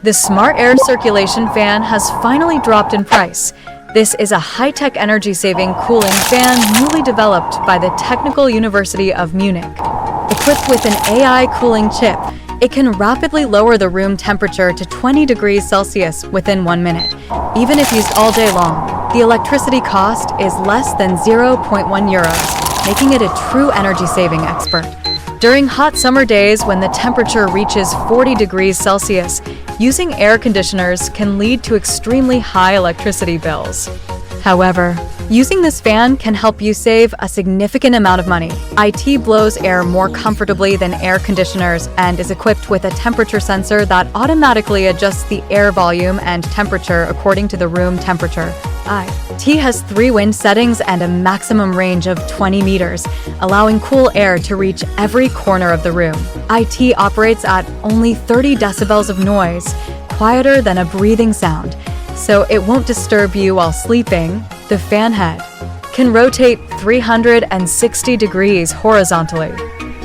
The Smart Air Circulation Fan has finally dropped in price. This is a high-tech energy-saving cooling fan newly developed by the Technical University of Munich. Equipped with an AI cooling chip, it can rapidly lower the room temperature to 20 degrees Celsius within 1 minute, even if used all day long. The electricity cost is less than 0.1 euros, making it a true energy-saving expert. During hot summer days when the temperature reaches 40 degrees Celsius, using air conditioners can lead to extremely high electricity bills. However, using this fan can help you save a significant amount of money. It blows air more comfortably than air conditioners and is equipped with a temperature sensor that automatically adjusts the air volume and temperature according to the room temperature. It has 3 wind settings and a maximum range of 20 meters, allowing cool air to reach every corner of the room. It operates at only 30 decibels of noise, quieter than a breathing sound, so it won't disturb you while sleeping. The fan head can rotate 360 degrees horizontally.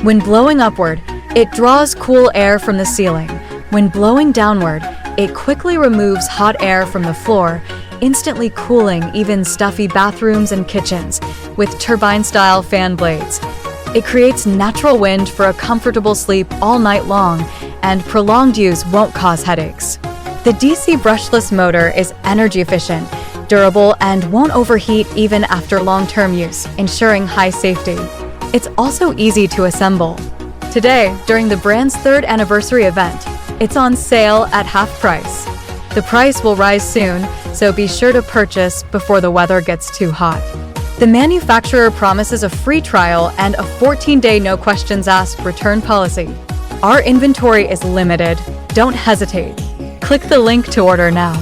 When blowing upward, it draws cool air from the ceiling. When blowing downward, it quickly removes hot air from the floor, instantly cooling even stuffy bathrooms and kitchens with turbine-style fan blades. It creates natural wind for a comfortable sleep all night long, and prolonged use won't cause headaches. The DC brushless motor is energy efficient, durable, and won't overheat even after long-term use, ensuring high safety. It's also easy to assemble. Today, during the brand's 3rd anniversary event, it's on sale at half price. The price will rise soon, so be sure to purchase before the weather gets too hot. The manufacturer promises a free trial and a 14-day no-questions-asked return policy. Our inventory is limited. Don't hesitate. Click the link to order now.